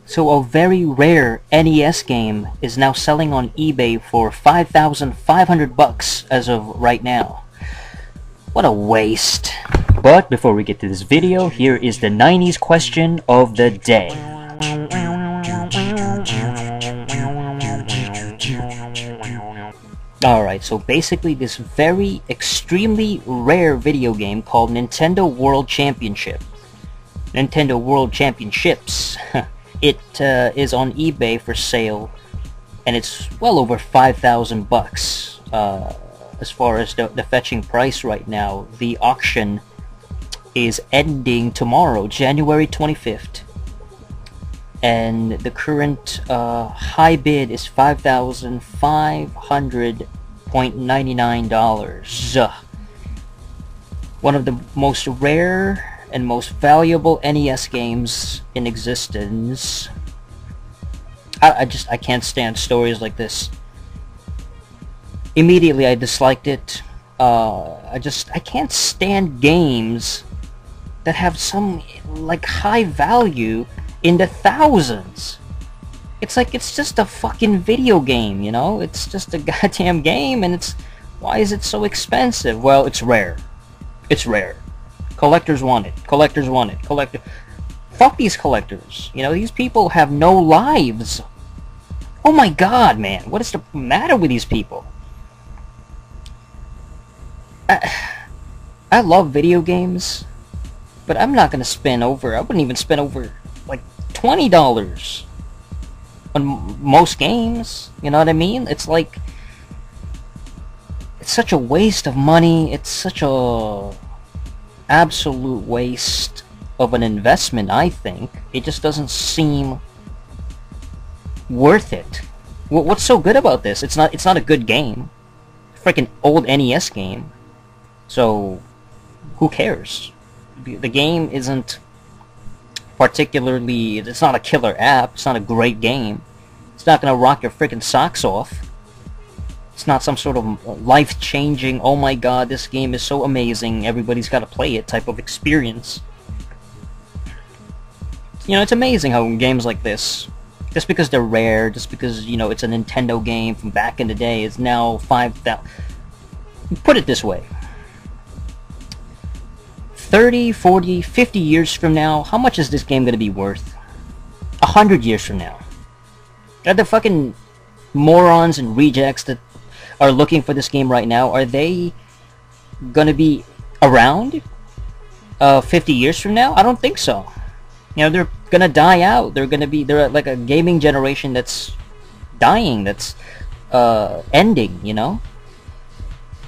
So a very rare NES game is now selling on eBay for 5,500 bucks as of right now. What a waste. But before we get to this video, here is the 90s question of the day. Alright, so basically this very extremely rare video game called Nintendo World Championship. Nintendo World Championships. It is on eBay for sale, and it's well over 5,000 bucks as far as the fetching price right now. The auction is ending tomorrow, January 25th. And the current high bid is $5,500.99. One of the most rare and most valuable NES games in existence. I can't stand stories like this. Immediately I disliked it. I can't stand games that have some like high value in the thousands. It's like it's just a fucking video game, you know? It's just a goddamn game, and why is it so expensive? Well, it's rare. It's rare. Collectors want it. Collectors want it. Fuck these collectors. You know, these people have no lives. Oh my god, man. What is the matter with these people? I love video games, but I'm not gonna spend over, I wouldn't even spend over like $20 on most games. You know what I mean? It's like, it's such a waste of money. It's such a absolute waste of an investment, I think. It just doesn't seem worth it. What's so good about this? It's not a good game. Freaking old NES game. So who cares? The game isn't particularly, it's not a killer app. It's not a great game. It's not gonna rock your freaking socks off. It's not some sort of life-changing, oh my god, this game is so amazing, everybody's gotta play it type of experience. You know, it's amazing how games like this, just because they're rare, just because, you know, it's a Nintendo game from back in the day, it's now 5,000... Put it this way. 30, 40, 50 years from now, how much is this game gonna be worth? 100 years from now. Are the fucking morons and rejects that are looking for this game right now, are they gonna be around 50 years from now? I don't think so. You know, they're gonna die out. They're like a gaming generation that's dying, that's ending, you know?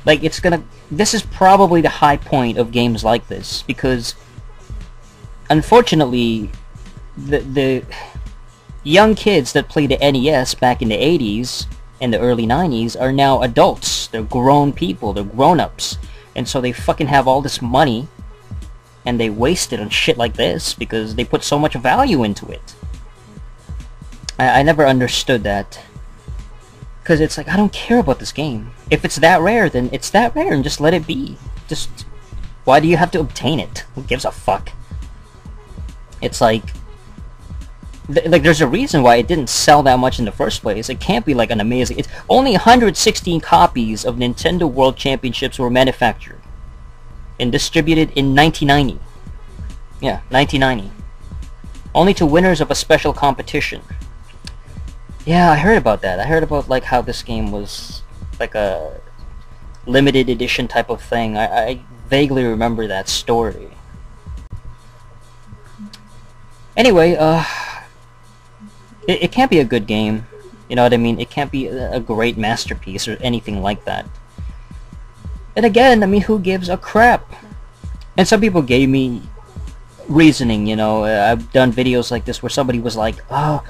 Like, this is probably the high point of games like this, because unfortunately the young kids that played the NES back in the 80s and the early 90s are now adults. They're grown people, they're grown-ups, and so they fucking have all this money and they waste it on shit like this because they put so much value into it. I never understood that, because it's like, I don't care about this game. If it's that rare, then it's that rare, and just let it be. Just, why do you have to obtain it? Who gives a fuck? It's like there's a reason why it didn't sell that much in the first place. It can't be like an amazing... It's only 116 copies of Nintendo World Championships were manufactured and distributed in 1990. Yeah, 1990. Only to winners of a special competition. Yeah, I heard about that. I heard about like how this game was like a limited edition type of thing. I vaguely remember that story. Anyway, it can't be a good game. You know what I mean? It can't be a great masterpiece or anything like that. And again, I mean, who gives a crap? And some people gave me reasoning, you know. I've done videos like this where somebody was like, oh,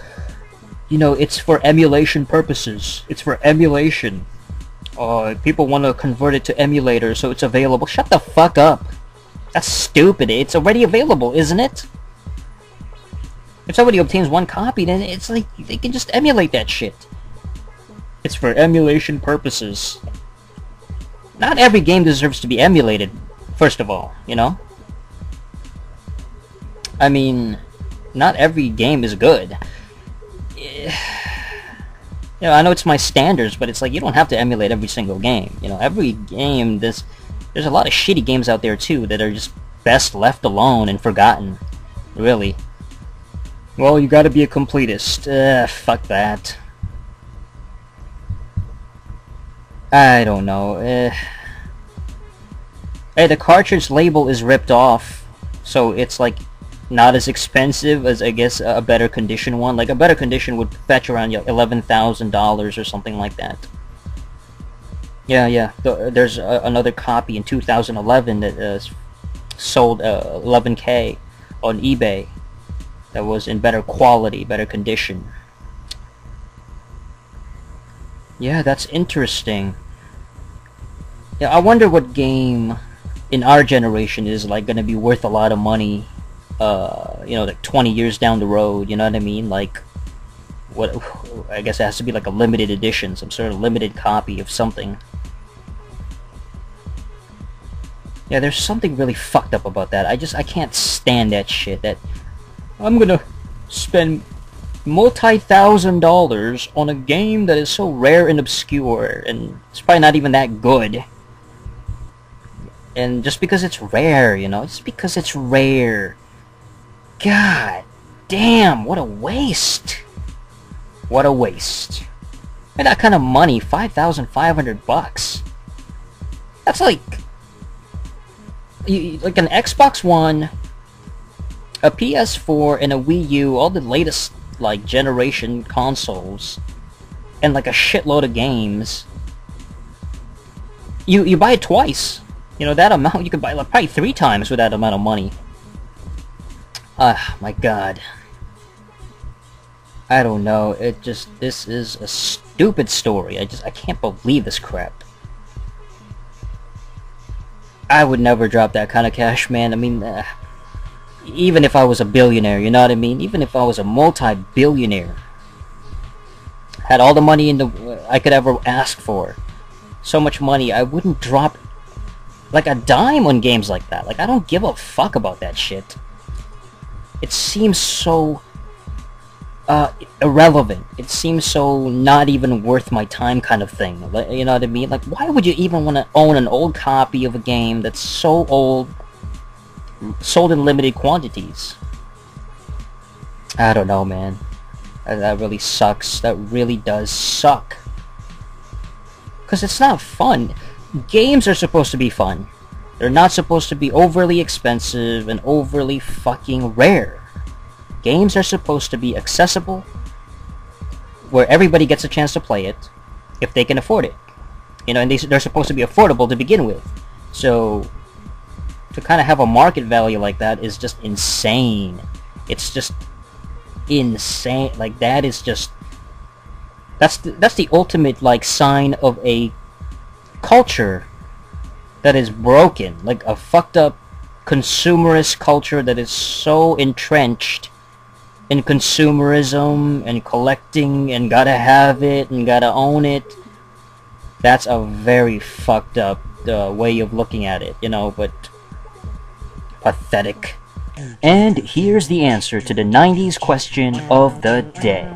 you know, it's for emulation purposes. It's for emulation. People want to convert it to emulator so it's available. Shut the fuck up. That's stupid. It's already available, isn't it? If somebody obtains one copy, then it's like, they can just emulate that shit. It's for emulation purposes. Not every game deserves to be emulated, first of all, you know? I mean, not every game is good. You know, I know it's my standards, but it's like you don't have to emulate every single game. You know, every game, there's a lot of shitty games out there too that are just best left alone and forgotten. Really. Well, you gotta be a completist. Fuck that. I don't know. Hey, the cartridge label is ripped off, so it's like not as expensive as, I guess, a better condition one. Like a better condition would fetch around $11,000 or something like that. Yeah. There's another copy in 2011 that sold $11K on eBay. That was in better quality, better condition. Yeah, that's interesting. Yeah, I wonder what game in our generation is like gonna be worth a lot of money. You know, like 20 years down the road. You know what I mean? Like, what? I guess it has to be like a limited edition, some sort of limited copy of something. Yeah, there's something really fucked up about that. I can't stand that shit. That I'm gonna spend multi-$1,000s on a game that is so rare and obscure, and it's probably not even that good. And just because it's rare, you know, just because it's rare. God damn, what a waste. What a waste. And that kind of money, $5,500. That's like like an Xbox One, a PS4, and a Wii U, all the latest like generation consoles, and like a shitload of games. You buy it twice. You know, that amount you could buy like probably 3 times with that amount of money. My god. I don't know. This is a stupid story. I can't believe this crap. I would never drop that kind of cash, man. I mean, even if I was a billionaire, you know what I mean? Even if I was a multi-billionaire, had all the money I could ever ask for, so much money, I wouldn't drop like a dime on games like that. Like, I don't give a fuck about that shit. It seems so irrelevant. It seems so not even worth my time kind of thing. You know what I mean? Like, why would you even want to own an old copy of a game that's so old, sold in limited quantities? I don't know, man. That really sucks. That really does suck. Because it's not fun. Games are supposed to be fun. They're not supposed to be overly expensive and overly fucking rare. Games are supposed to be accessible, where everybody gets a chance to play it, if they can afford it. You know, and they're supposed to be affordable to begin with. So, to kind of have a market value like that is just insane. It's just insane. Like, that is just... That's the ultimate, like, sign of a culture that is broken. Like, a fucked up consumerist culture that is so entrenched in consumerism and collecting and gotta have it and gotta own it. That's a very fucked up way of looking at it, you know, but pathetic. And here's the answer to the 90s question of the day.